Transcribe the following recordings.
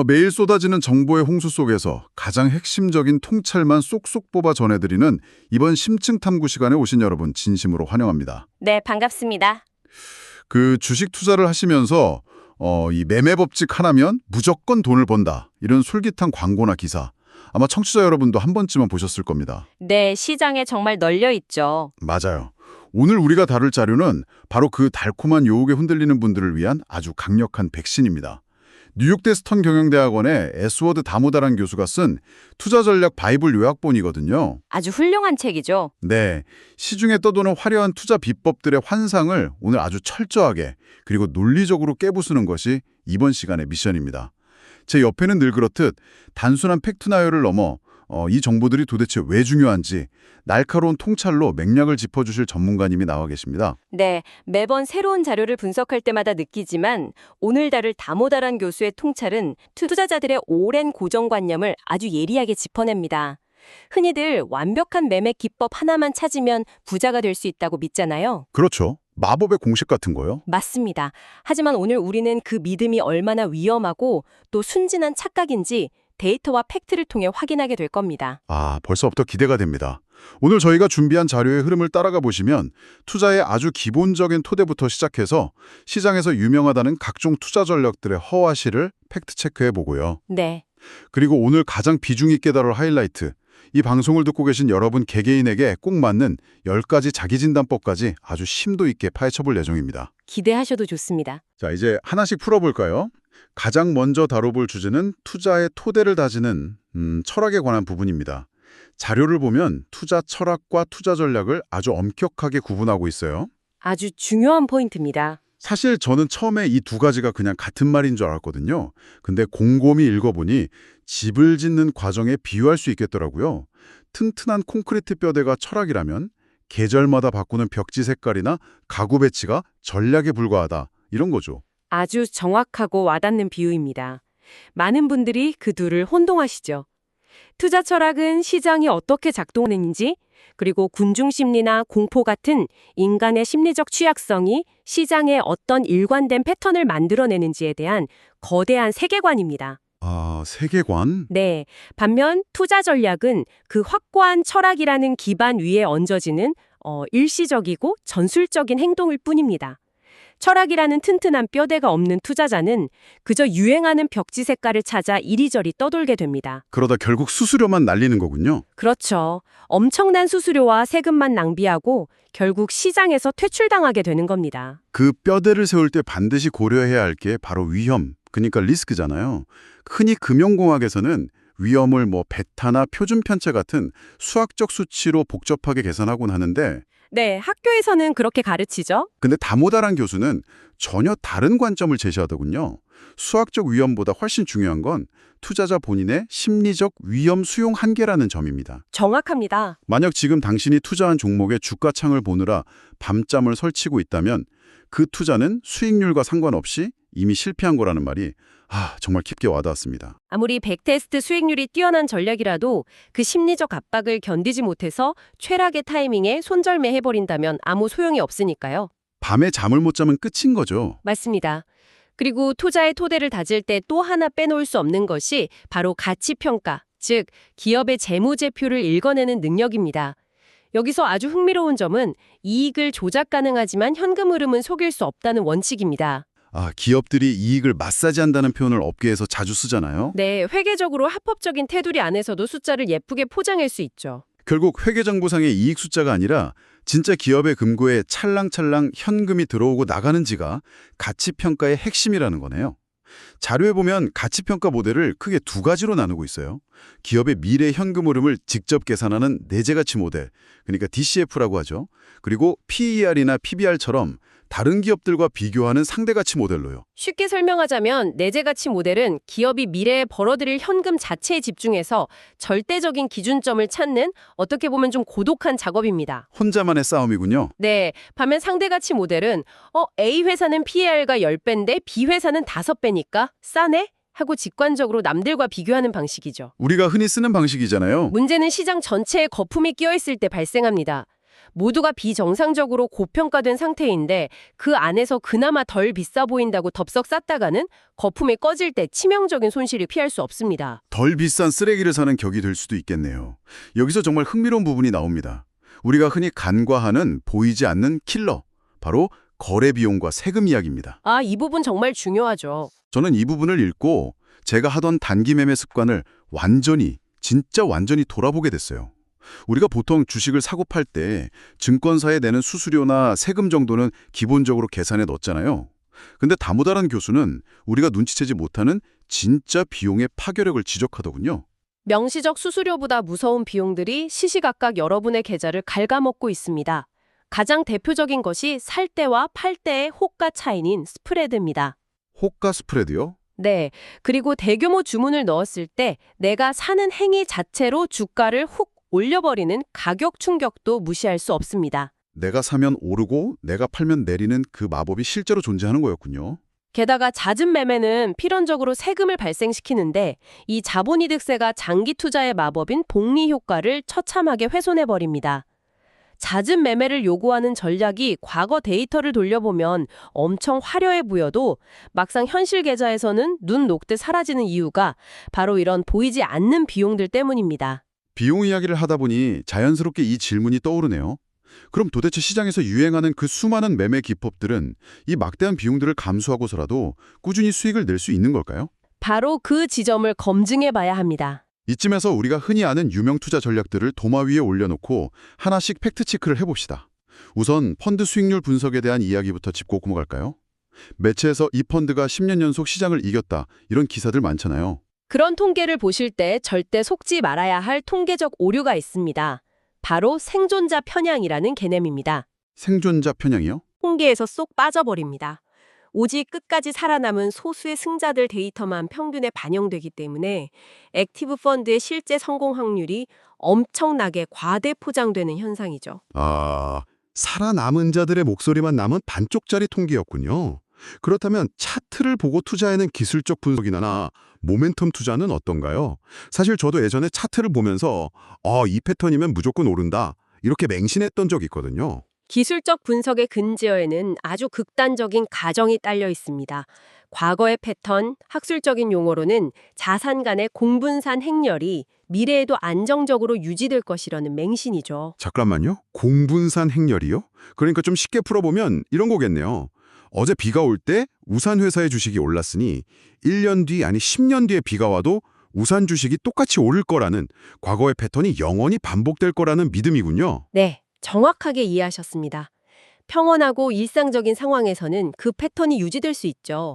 매일 쏟아지는 정보의 홍수 속에서 가장 핵심적인 통찰만 쏙쏙 뽑아 전해드리는 이번 심층 탐구 시간에 오신 여러분 진심으로 환영합니다. 네, 반갑습니다. 그 주식 투자를 하시면서 이 매매 법칙 하나면 무조건 돈을 번다. 이런 솔깃한 광고나 기사. 아마 청취자 여러분도 한 번쯤은 보셨을 겁니다. 네, 시장에 정말 널려 있죠. 맞아요. 오늘 우리가 다룰 자료는 바로 그 달콤한 유혹에 흔들리는 분들을 위한 아주 강력한 백신입니다. 뉴욕대 스턴 경영대학원의 에스워드 다모다란 교수가 쓴 투자 전략 바이블 요약본이거든요. 아주 훌륭한 책이죠. 네, 시중에 떠도는 화려한 투자 비법들의 환상을 오늘 아주 철저하게 그리고 논리적으로 깨부수는 것이 이번 시간의 미션입니다. 제 옆에는 늘 그렇듯 단순한 팩트 나열을 넘어 이 정보들이 도대체 왜 중요한지 날카로운 통찰로 맥락을 짚어주실 전문가님이 나와 계십니다. 네, 매번 새로운 자료를 분석할 때마다 느끼지만 오늘 다룰 다모다란 교수의 통찰은 투자자들의 오랜 고정관념을 아주 예리하게 짚어냅니다. 흔히들 완벽한 매매 기법 하나만 찾으면 부자가 될 수 있다고 믿잖아요. 그렇죠. 마법의 공식 같은 거요? 맞습니다. 하지만 오늘 우리는 그 믿음이 얼마나 위험하고 또 순진한 착각인지 데이터와 팩트를 통해 확인하게 될 겁니다. 벌써부터 기대가 됩니다. 오늘 저희가 준비한 자료의 흐름을 따라가 보시면 투자의 아주 기본적인 토대부터 시작해서 시장에서 유명하다는 각종 투자 전략들의 허와시를 팩트 체크해 보고요. 네. 그리고 오늘 가장 비중 있게 다룰 하이라이트, 이 방송을 듣고 계신 여러분 개개인에게 꼭 맞는 10가지 자기진단법까지 아주 심도 있게 파헤쳐 볼 예정입니다. 기대하셔도 좋습니다. 자, 이제 하나씩 풀어볼까요? 가장 먼저 다뤄볼 주제는 투자의 토대를 다지는 철학에 관한 부분입니다. 자료를 보면 투자 철학과 투자 전략을 아주 엄격하게 구분하고 있어요. 아주 중요한 포인트입니다. 사실 저는 처음에 이 두 가지가 그냥 같은 말인 줄 알았거든요. 근데 곰곰이 읽어보니 집을 짓는 과정에 비유할 수 있겠더라고요. 튼튼한 콘크리트 뼈대가 철학이라면 계절마다 바꾸는 벽지 색깔이나 가구 배치가 전략에 불과하다. 이런 거죠. 아주 정확하고 와닿는 비유입니다. 많은 분들이 그 둘을 혼동하시죠. 투자 철학은 시장이 어떻게 작동하는지, 그리고 군중 심리나 공포 같은 인간의 심리적 취약성이 시장에 어떤 일관된 패턴을 만들어내는지에 대한 거대한 세계관입니다. 세계관? 네, 반면 투자 전략은 그 확고한 철학이라는 기반 위에 얹어지는 일시적이고 전술적인 행동일 뿐입니다. 철학이라는 튼튼한 뼈대가 없는 투자자는 그저 유행하는 벽지 색깔을 찾아 이리저리 떠돌게 됩니다. 그러다 결국 수수료만 날리는 거군요. 그렇죠. 엄청난 수수료와 세금만 낭비하고 결국 시장에서 퇴출당하게 되는 겁니다. 그 뼈대를 세울 때 반드시 고려해야 할 게 바로 위험, 그러니까 리스크잖아요. 흔히 금융공학에서는 위험을 베타나 표준 편차 같은 수학적 수치로 복잡하게 계산하곤 하는데 네, 학교에서는 그렇게 가르치죠. 근데 다모다란 교수는 전혀 다른 관점을 제시하더군요. 수학적 위험보다 훨씬 중요한 건 투자자 본인의 심리적 위험 수용 한계라는 점입니다. 정확합니다. 만약 지금 당신이 투자한 종목의 주가창을 보느라 밤잠을 설치고 있다면 그 투자는 수익률과 상관없이 이미 실패한 거라는 말이 정말 깊게 와닿았습니다. 아무리 백테스트 수익률이 뛰어난 전략이라도 그 심리적 압박을 견디지 못해서 최악의 타이밍에 손절매해버린다면 아무 소용이 없으니까요. 밤에 잠을 못 자면 끝인 거죠. 맞습니다. 그리고 투자의 토대를 다질 때 또 하나 빼놓을 수 없는 것이 바로 가치평가, 즉 기업의 재무제표를 읽어내는 능력입니다. 여기서 아주 흥미로운 점은 이익을 조작 가능하지만 현금 흐름은 속일 수 없다는 원칙입니다. 기업들이 이익을 마사지한다는 표현을 업계에서 자주 쓰잖아요. 네, 회계적으로 합법적인 테두리 안에서도 숫자를 예쁘게 포장할 수 있죠. 결국 회계정보상의 이익 숫자가 아니라 진짜 기업의 금고에 찰랑찰랑 현금이 들어오고 나가는지가 가치평가의 핵심이라는 거네요. 자료에 보면 가치평가 모델을 크게 두 가지로 나누고 있어요. 기업의 미래 현금 흐름을 직접 계산하는 내재가치 모델, 그러니까 DCF라고 하죠. 그리고 PER이나 PBR처럼 다른 기업들과 비교하는 상대가치 모델로요. 쉽게 설명하자면 내재가치 모델은 기업이 미래에 벌어들일 현금 자체에 집중해서 절대적인 기준점을 찾는 어떻게 보면 좀 고독한 작업입니다. 혼자만의 싸움이군요. 네, 반면 상대가치 모델은 A 회사는 PER가 10배인데 B 회사는 5배니까 싸네? 하고 직관적으로 남들과 비교하는 방식이죠. 우리가 흔히 쓰는 방식이잖아요. 문제는 시장 전체에 거품이 끼어있을 때 발생합니다. 모두가 비정상적으로 고평가된 상태인데 그 안에서 그나마 덜 비싸 보인다고 덥석 쌌다가는 거품이 꺼질 때 치명적인 손실이 피할 수 없습니다. 덜 비싼 쓰레기를 사는 격이 될 수도 있겠네요. 여기서 정말 흥미로운 부분이 나옵니다. 우리가 흔히 간과하는 보이지 않는 킬러, 바로 거래 비용과 세금 이야기입니다. 아, 이 부분 정말 중요하죠. 저는 이 부분을 읽고 제가 하던 단기 매매 습관을 진짜 완전히 돌아보게 됐어요. 우리가 보통 주식을 사고 팔 때 증권사에 내는 수수료나 세금 정도는 기본적으로 계산에 넣었잖아요. 근데 다무다란 교수는 우리가 눈치채지 못하는 진짜 비용의 파괴력을 지적하더군요. 명시적 수수료보다 무서운 비용들이 시시각각 여러분의 계좌를 갉아먹고 있습니다. 가장 대표적인 것이 살 때와 팔 때의 호가 차이인 스프레드입니다. 호가 스프레드요? 네, 그리고 대규모 주문을 넣었을 때 내가 사는 행위 자체로 주가를 훅 올려버리는 가격 충격도 무시할 수 없습니다. 내가 사면 오르고 내가 팔면 내리는 그 마법이 실제로 존재하는 거였군요. 게다가 잦은 매매는 필연적으로 세금을 발생시키는데 이 자본이득세가 장기 투자의 마법인 복리 효과를 처참하게 훼손해버립니다. 잦은 매매를 요구하는 전략이 과거 데이터를 돌려보면 엄청 화려해 보여도 막상 현실 계좌에서는 눈 녹듯 사라지는 이유가 바로 이런 보이지 않는 비용들 때문입니다. 비용 이야기를 하다 보니 자연스럽게 이 질문이 떠오르네요. 그럼 도대체 시장에서 유행하는 그 수많은 매매 기법들은 이 막대한 비용들을 감수하고서라도 꾸준히 수익을 낼 수 있는 걸까요? 바로 그 지점을 검증해 봐야 합니다. 이쯤에서 우리가 흔히 아는 유명 투자 전략들을 도마 위에 올려놓고 하나씩 팩트체크를 해봅시다. 우선 펀드 수익률 분석에 대한 이야기부터 짚고 넘어갈까요? 매체에서 이 펀드가 10년 연속 시장을 이겼다, 이런 기사들 많잖아요. 그런 통계를 보실 때 절대 속지 말아야 할 통계적 오류가 있습니다. 바로 생존자 편향이라는 개념입니다. 생존자 편향이요? 통계에서 쏙 빠져버립니다. 오직 끝까지 살아남은 소수의 승자들 데이터만 평균에 반영되기 때문에 액티브 펀드의 실제 성공 확률이 엄청나게 과대 포장되는 현상이죠. 아, 살아남은 자들의 목소리만 남은 반쪽짜리 통계였군요. 그렇다면 차트를 보고 투자하는 기술적 분석이나 모멘텀 투자는 어떤가요? 사실 저도 예전에 차트를 보면서 이 패턴이면 무조건 오른다, 이렇게 맹신했던 적이 있거든요. 기술적 분석의 근저에는 아주 극단적인 가정이 딸려 있습니다. 과거의 패턴, 학술적인 용어로는 자산 간의 공분산 행렬이 미래에도 안정적으로 유지될 것이라는 맹신이죠. 잠깐만요. 공분산 행렬이요? 그러니까 좀 쉽게 풀어보면 이런 거겠네요. 어제 비가 올 때 우산 회사의 주식이 올랐으니 1년 뒤 아니 10년 뒤에 비가 와도 우산 주식이 똑같이 오를 거라는, 과거의 패턴이 영원히 반복될 거라는 믿음이군요. 네, 정확하게 이해하셨습니다. 평온하고 일상적인 상황에서는 그 패턴이 유지될 수 있죠.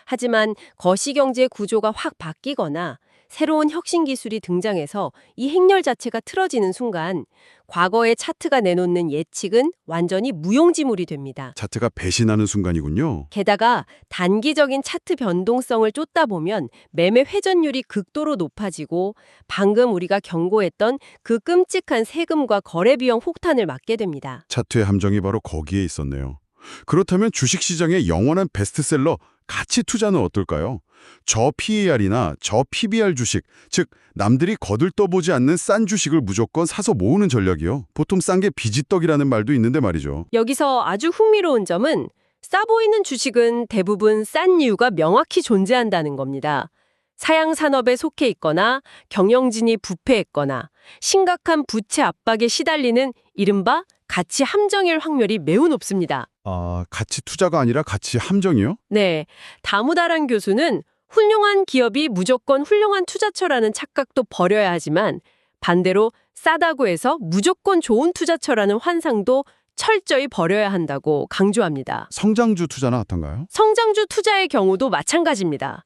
하지만 거시경제 구조가 확 바뀌거나 새로운 혁신 기술이 등장해서 이 행렬 자체가 틀어지는 순간 과거의 차트가 내놓는 예측은 완전히 무용지물이 됩니다. 차트가 배신하는 순간이군요. 게다가 단기적인 차트 변동성을 쫓다 보면 매매 회전율이 극도로 높아지고 방금 우리가 경고했던 그 끔찍한 세금과 거래 비용 혹탄을 맞게 됩니다. 차트의 함정이 바로 거기에 있었네요. 그렇다면 주식시장의 영원한 베스트셀러 가치 투자는 어떨까요? 저 PER이나 저 PBR 주식, 즉 남들이 거들떠보지 않는 싼 주식을 무조건 사서 모으는 전략이요. 보통 싼 게 비지떡이라는 말도 있는데 말이죠. 여기서 아주 흥미로운 점은 싸 보이는 주식은 대부분 싼 이유가 명확히 존재한다는 겁니다. 사양 산업에 속해 있거나 경영진이 부패했거나 심각한 부채 압박에 시달리는 이른바 가치 함정일 확률이 매우 높습니다. 아, 가치 투자가 아니라 가치 함정이요? 네, 다무다란 교수는 훌륭한 기업이 무조건 훌륭한 투자처라는 착각도 버려야 하지만 반대로 싸다고 해서 무조건 좋은 투자처라는 환상도 철저히 버려야 한다고 강조합니다. 성장주 투자나 어떤가요? 성장주 투자의 경우도 마찬가지입니다.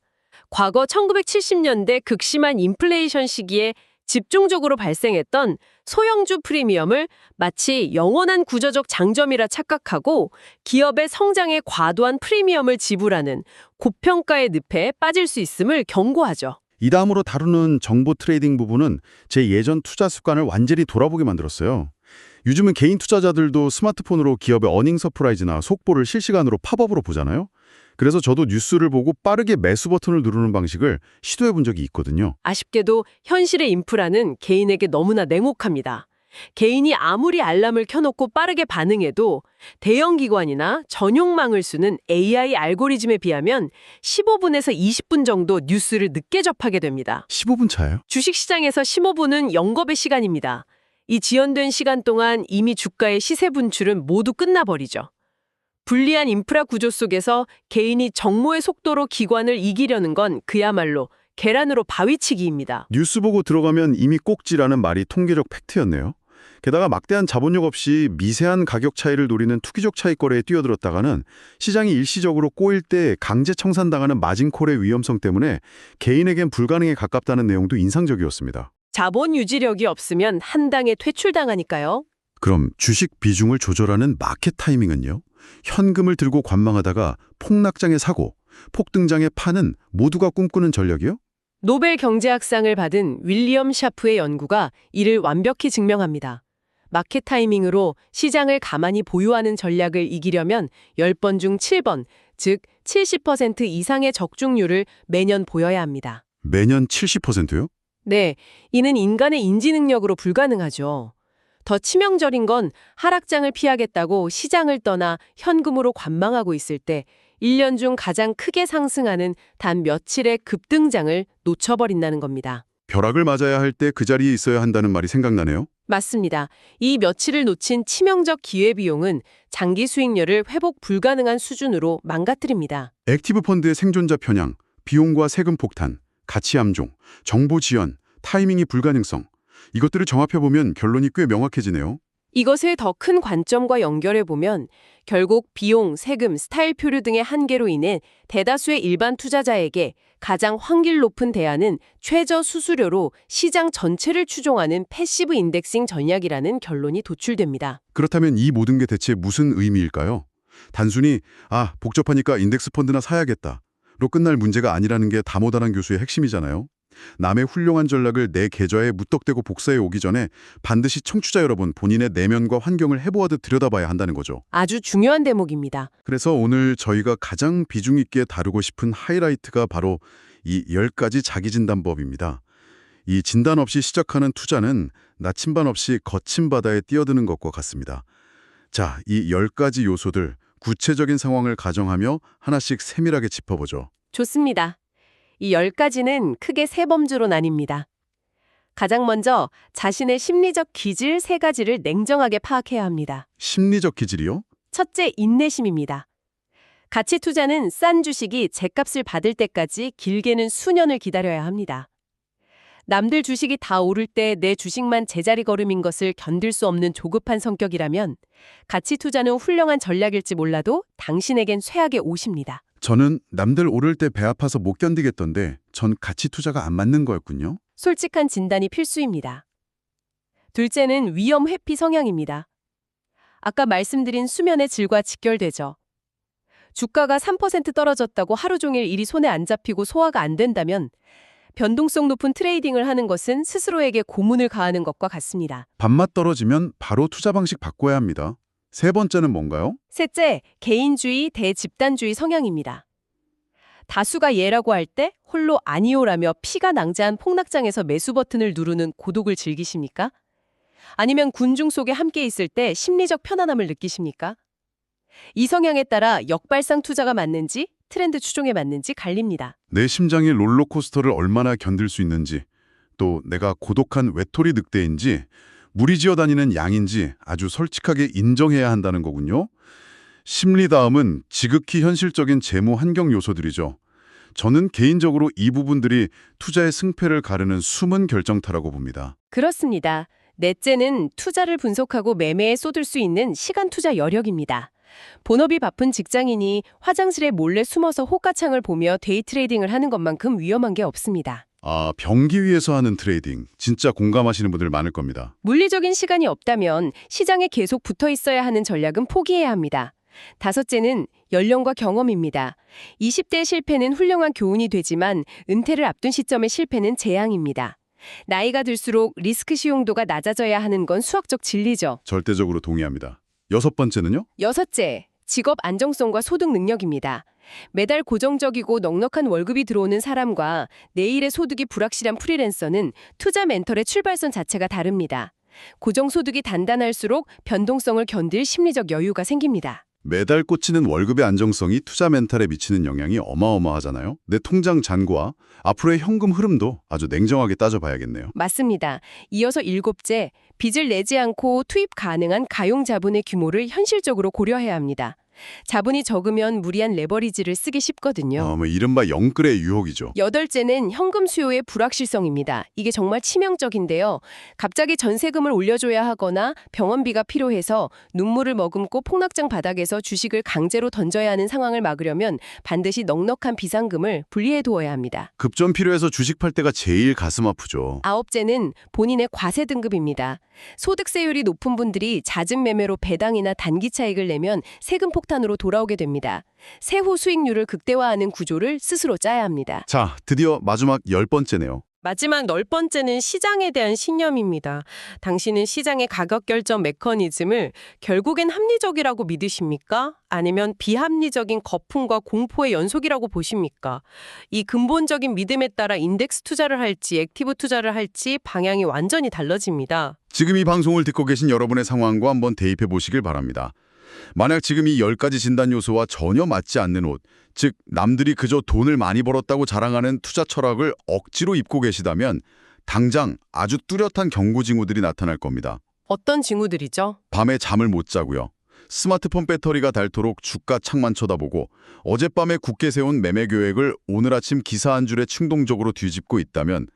과거 1970년대 극심한 인플레이션 시기에 집중적으로 발생했던 소형주 프리미엄을 마치 영원한 구조적 장점이라 착각하고 기업의 성장에 과도한 프리미엄을 지불하는 고평가의 늪에 빠질 수 있음을 경고하죠. 이 다음으로 다루는 정보 트레이딩 부분은 제 예전 투자 습관을 완전히 돌아보게 만들었어요. 요즘은 개인 투자자들도 스마트폰으로 기업의 어닝 서프라이즈나 속보를 실시간으로 팝업으로 보잖아요. 그래서 저도 뉴스를 보고 빠르게 매수 버튼을 누르는 방식을 시도해 본 적이 있거든요. 아쉽게도 현실의 인프라는 개인에게 너무나 냉혹합니다. 개인이 아무리 알람을 켜놓고 빠르게 반응해도 대형 기관이나 전용망을 쓰는 AI 알고리즘에 비하면 15분에서 20분 정도 뉴스를 늦게 접하게 됩니다. 15분 차예요? 주식시장에서 15분은 영겁의 시간입니다. 이 지연된 시간 동안 이미 주가의 시세 분출은 모두 끝나버리죠. 불리한 인프라 구조 속에서 개인이 정모의 속도로 기관을 이기려는 건 그야말로 계란으로 바위치기입니다. 뉴스 보고 들어가면 이미 꼭지라는 말이 통계적 팩트였네요. 게다가 막대한 자본력 없이 미세한 가격 차이를 노리는 투기적 차익 거래에 뛰어들었다가는 시장이 일시적으로 꼬일 때 강제 청산당하는 마진콜의 위험성 때문에 개인에겐 불가능에 가깝다는 내용도 인상적이었습니다. 자본 유지력이 없으면 한 당에 퇴출당하니까요. 그럼 주식 비중을 조절하는 마켓 타이밍은요? 현금을 들고 관망하다가 폭락장에 사고 폭등장에 파는 모두가 꿈꾸는 전략이요? 노벨 경제학상을 받은 윌리엄 샤프의 연구가 이를 완벽히 증명합니다. 마켓 타이밍으로 시장을 가만히 보유하는 전략을 이기려면 10번 중 7번, 즉 70% 이상의 적중률을 매년 보여야 합니다. 매년 70%요? 네, 이는 인간의 인지 능력으로 불가능하죠. 더 치명적인 건 하락장을 피하겠다고 시장을 떠나 현금으로 관망하고 있을 때 1년 중 가장 크게 상승하는 단 며칠의 급등장을 놓쳐버린다는 겁니다. 벼락을 맞아야 할 때 그 자리에 있어야 한다는 말이 생각나네요. 맞습니다. 이 며칠을 놓친 치명적 기회비용은 장기 수익률을 회복 불가능한 수준으로 망가뜨립니다. 액티브 펀드의 생존자 편향, 비용과 세금 폭탄, 가치 함종, 정보 지연, 타이밍이 불가능성. 이것들을 종합해보면 결론이 꽤 명확해지네요. 이것을 더 큰 관점과 연결해보면 결국 비용, 세금, 스타일 표류 등의 한계로 인해 대다수의 일반 투자자에게 가장 확률 높은 대안은 최저 수수료로 시장 전체를 추종하는 패시브 인덱싱 전략이라는 결론이 도출됩니다. 그렇다면 이 모든 게 대체 무슨 의미일까요? 단순히 복잡하니까 인덱스 펀드나 사야겠다로 끝날 문제가 아니라는 게 다모다란 교수의 핵심이잖아요. 남의 훌륭한 전략을 내 계좌에 무턱대고 복사해 오기 전에 반드시 청취자 여러분 본인의 내면과 환경을 해보아듯 들여다봐야 한다는 거죠. 아주 중요한 대목입니다. 그래서 오늘 저희가 가장 비중 있게 다루고 싶은 하이라이트가 바로 이 10가지 자기진단법입니다. 이 진단 없이 시작하는 투자는 나침반 없이 거친 바다에 뛰어드는 것과 같습니다. 자, 이 10가지 요소들 구체적인 상황을 가정하며 하나씩 세밀하게 짚어보죠. 좋습니다. 이 10가지는 크게 세 범주로 나뉩니다. 가장 먼저 자신의 심리적 기질 3가지를 냉정하게 파악해야 합니다. 심리적 기질이요? 첫째, 인내심입니다. 가치 투자는 싼 주식이 제값을 받을 때까지 길게는 수년을 기다려야 합니다. 남들 주식이 다 오를 때 내 주식만 제자리 걸음인 것을 견딜 수 없는 조급한 성격이라면 가치 투자는 훌륭한 전략일지 몰라도 당신에겐 쇠약의 옷입니다. 저는 남들 오를 때 배 아파서 못 견디겠던데 전 가치 투자가 안 맞는 거였군요. 솔직한 진단이 필수입니다. 둘째는 위험 회피 성향입니다. 아까 말씀드린 수면의 질과 직결되죠. 주가가 3% 떨어졌다고 하루 종일 일이 손에 안 잡히고 소화가 안 된다면 변동성 높은 트레이딩을 하는 것은 스스로에게 고문을 가하는 것과 같습니다. 밥맛 떨어지면 바로 투자 방식 바꿔야 합니다. 세 번째는 뭔가요? 셋째, 개인주의, 대집단주의 성향입니다. 다수가 예라고 할 때 홀로 아니오라며 피가 낭자한 폭락장에서 매수 버튼을 누르는 고독을 즐기십니까? 아니면 군중 속에 함께 있을 때 심리적 편안함을 느끼십니까? 이 성향에 따라 역발상 투자가 맞는지 트렌드 추종에 맞는지 갈립니다. 내 심장이 롤러코스터를 얼마나 견딜 수 있는지, 또 내가 고독한 외톨이 늑대인지, 무리지어 다니는 양인지 아주 솔직하게 인정해야 한다는 거군요. 심리 다음은 지극히 현실적인 재무 환경 요소들이죠. 저는 개인적으로 이 부분들이 투자의 승패를 가르는 숨은 결정타라고 봅니다. 그렇습니다. 넷째는 투자를 분석하고 매매에 쏟을 수 있는 시간 투자 여력입니다. 본업이 바쁜 직장인이 화장실에 몰래 숨어서 호가창을 보며 데이 트레이딩을 하는 것만큼 위험한 게 없습니다. 병기 위에서 하는 트레이딩, 진짜 공감하시는 분들 많을 겁니다. 물리적인 시간이 없다면 시장에 계속 붙어 있어야 하는 전략은 포기해야 합니다. 다섯째는 연령과 경험입니다. 20대의 실패는 훌륭한 교훈이 되지만 은퇴를 앞둔 시점의 실패는 재앙입니다. 나이가 들수록 리스크 시용도가 낮아져야 하는 건 수학적 진리죠. 절대적으로 동의합니다. 여섯 번째는요? 여섯째, 직업 안정성과 소득 능력입니다. 매달 고정적이고 넉넉한 월급이 들어오는 사람과 내일의 소득이 불확실한 프리랜서는 투자 멘털의 출발선 자체가 다릅니다. 고정소득이 단단할수록 변동성을 견딜 심리적 여유가 생깁니다. 매달 꽂히는 월급의 안정성이 투자 멘탈에 미치는 영향이 어마어마하잖아요. 내 통장 잔고와 앞으로의 현금 흐름도 아주 냉정하게 따져봐야겠네요. 맞습니다. 이어서 7째, 빚을 내지 않고 투입 가능한 가용 자본의 규모를 현실적으로 고려해야 합니다. 자본이 적으면 무리한 레버리지를 쓰기 쉽거든요. 이른바 영끌의 유혹이죠. 8째는 현금 수요의 불확실성입니다. 이게 정말 치명적인데요. 갑자기 전세금을 올려줘야 하거나 병원비가 필요해서 눈물을 머금고 폭락장 바닥에서 주식을 강제로 던져야 하는 상황을 막으려면 반드시 넉넉한 비상금을 분리해두어야 합니다. 급전 필요해서 주식 팔 때가 제일 가슴 아프죠. 9째는 본인의 과세 등급입니다. 소득세율이 높은 분들이 잦은 매매로 배당이나 단기 차익을 내면 세금 폭탄으로 돌아오게 됩니다. 세후 수익률을 극대화하는 구조를 스스로 짜야 합니다. 자, 드디어 마지막 10번째네요. 마지막 10번째는 시장에 대한 신념입니다. 당신은 시장의 가격 결정 메커니즘을 결국엔 합리적이라고 믿으십니까? 아니면 비합리적인 거품과 공포의 연속이라고 보십니까? 이 근본적인 믿음에 따라 인덱스 투자를 할지 액티브 투자를 할지 방향이 완전히 달라집니다. 지금 이 방송을 듣고 계신 여러분의 상황과 한번 대입해 보시길 바랍니다. 만약 지금 이 10가지 진단 요소와 전혀 맞지 않는 옷, 즉 남들이 그저 돈을 많이 벌었다고 자랑하는 투자 철학을 억지로 입고 계시다면 당장 아주 뚜렷한 경고 징후들이 나타날 겁니다. 어떤 징후들이죠? 밤에 잠을 못 자고요. 스마트폰 배터리가 닳도록 주가 창만 쳐다보고 어젯밤에 굳게 세운 매매 계획을 오늘 아침 기사 한 줄에 충동적으로 뒤집고 있다면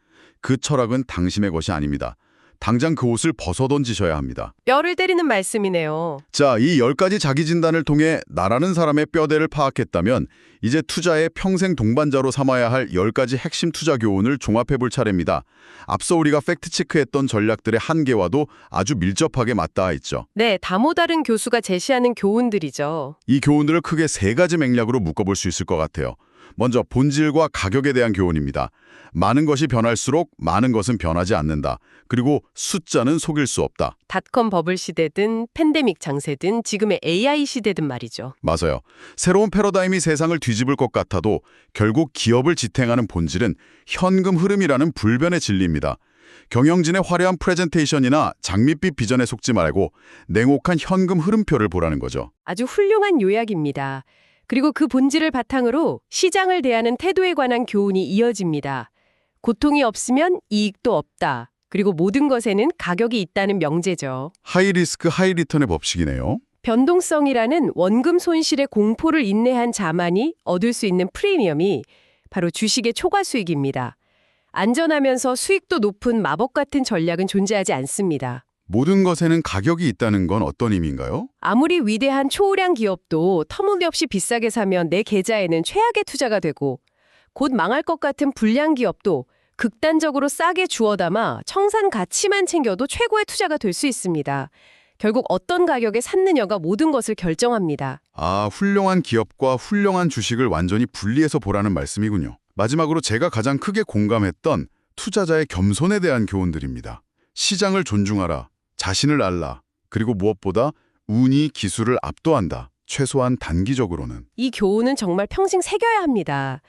그 철학은 당신의 것이 아닙니다. 당장 그 옷을 벗어던지셔야 합니다. 뼈를 때리는 말씀이네요. 자, 이 10가지 자기 진단을 통해 나라는 사람의 뼈대를 파악했다면 이제 투자의 평생 동반자로 삼아야 할 10가지 핵심 투자 교훈을 종합해 볼 차례입니다. 앞서 우리가 팩트체크했던 전략들의 한계와도 아주 밀접하게 맞닿아 있죠. 네, 다모다른 교수가 제시하는 교훈들이죠. 이 교훈들을 크게 3가지 맥락으로 묶어볼 수 있을 것 같아요. 먼저 본질과 가격에 대한 교훈입니다. 많은 것이 변할수록 많은 것은 변하지 않는다. 그리고 숫자는 속일 수 없다. 닷컴 버블 시대든 팬데믹 장세든 지금의 AI 시대든 말이죠. 맞아요. 새로운 패러다임이 세상을 뒤집을 것 같아도 결국 기업을 지탱하는 본질은 현금 흐름이라는 불변의 진리입니다. 경영진의 화려한 프레젠테이션이나 장밋빛 비전에 속지 말고 냉혹한 현금 흐름표를 보라는 거죠. 아주 훌륭한 요약입니다. 그리고 그 본질을 바탕으로 시장을 대하는 태도에 관한 교훈이 이어집니다. 고통이 없으면 이익도 없다. 그리고 모든 것에는 가격이 있다는 명제죠. 하이 리스크 하이 리턴의 법칙이네요. 변동성이라는 원금 손실의 공포를 인내한 자만이 얻을 수 있는 프리미엄이 바로 주식의 초과 수익입니다. 안전하면서 수익도 높은 마법 같은 전략은 존재하지 않습니다. 모든 것에는 가격이 있다는 건 어떤 의미인가요? 아무리 위대한 초우량 기업도 터무니없이 비싸게 사면 내 계좌에는 최악의 투자가 되고 곧 망할 것 같은 불량 기업도 극단적으로 싸게 주워 담아 청산 가치만 챙겨도 최고의 투자가 될 수 있습니다. 결국 어떤 가격에 샀느냐가 모든 것을 결정합니다. 아, 훌륭한 기업과 훌륭한 주식을 완전히 분리해서 보라는 말씀이군요. 마지막으로 제가 가장 크게 공감했던 투자자의 겸손에 대한 교훈들입니다. 시장을 존중하라, 자신을 알라, 그리고 무엇보다 운이 기술을 압도한다. 최소한 단기적으로는. 이 교훈은 정말 평생 새겨야 합니다.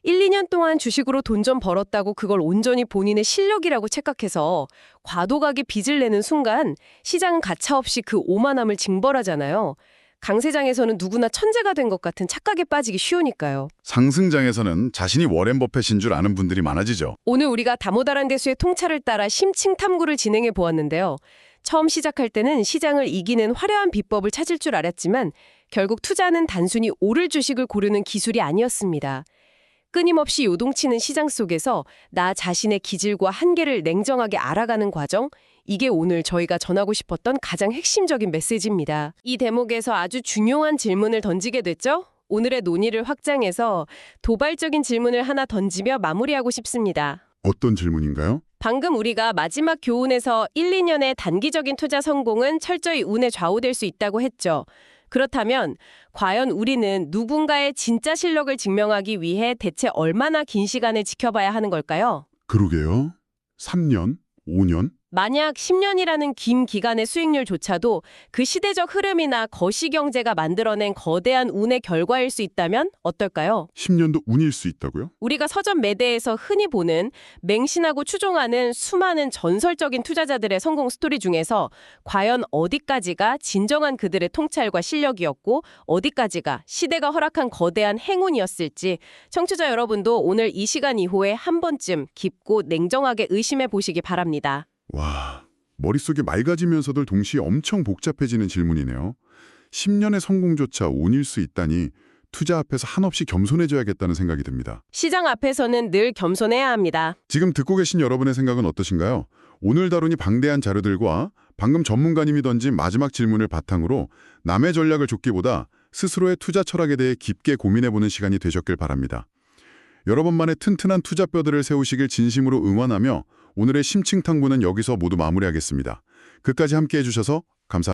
1, 2년 동안 주식으로 돈 좀 벌었다고 그걸 온전히 본인의 실력이라고 착각해서 과도하게 빚을 내는 순간 시장은 가차없이 그 오만함을 징벌하잖아요. 강세장에서는 누구나 천재가 된 것 같은 착각에 빠지기 쉬우니까요. 상승장에서는 자신이 워렌 버핏인 줄 아는 분들이 많아지죠. 오늘 우리가 다모다란 대수의 통찰을 따라 심층 탐구를 진행해 보았는데요. 처음 시작할 때는 시장을 이기는 화려한 비법을 찾을 줄 알았지만 결국 투자는 단순히 오를 주식을 고르는 기술이 아니었습니다. 끊임없이 요동치는 시장 속에서 나 자신의 기질과 한계를 냉정하게 알아가는 과정, 이게 오늘 저희가 전하고 싶었던 가장 핵심적인 메시지입니다. 이 대목에서 아주 중요한 질문을 던지게 됐죠? 오늘의 논의를 확장해서 도발적인 질문을 하나 던지며 마무리하고 싶습니다. 어떤 질문인가요? 방금 우리가 마지막 교훈에서 1, 2년의 단기적인 투자 성공은 철저히 운에 좌우될 수 있다고 했죠. 그렇다면 과연 우리는 누군가의 진짜 실력을 증명하기 위해 대체 얼마나 긴 시간을 지켜봐야 하는 걸까요? 그러게요. 3년? 5년? 만약 10년이라는 긴 기간의 수익률조차도 그 시대적 흐름이나 거시경제가 만들어낸 거대한 운의 결과일 수 있다면 어떨까요? 10년도 운일 수 있다고요? 우리가 서점 매대에서 흔히 보는 맹신하고 추종하는 수많은 전설적인 투자자들의 성공 스토리 중에서 과연 어디까지가 진정한 그들의 통찰과 실력이었고 어디까지가 시대가 허락한 거대한 행운이었을지 청취자 여러분도 오늘 이 시간 이후에 한 번쯤 깊고 냉정하게 의심해 보시기 바랍니다. 와, 머릿속이 맑아지면서도 동시에 엄청 복잡해지는 질문이네요. 10년의 성공조차 운일 수 있다니 투자 앞에서 한없이 겸손해져야겠다는 생각이 듭니다. 시장 앞에서는 늘 겸손해야 합니다. 지금 듣고 계신 여러분의 생각은 어떠신가요? 오늘 다루니 방대한 자료들과 방금 전문가님이 던진 마지막 질문을 바탕으로 남의 전략을 쫓기보다 스스로의 투자 철학에 대해 깊게 고민해보는 시간이 되셨길 바랍니다. 여러분만의 튼튼한 투자 뼈들을 세우시길 진심으로 응원하며 오늘의 심층 탐구는 여기서 모두 마무리하겠습니다. 끝까지 함께해 주셔서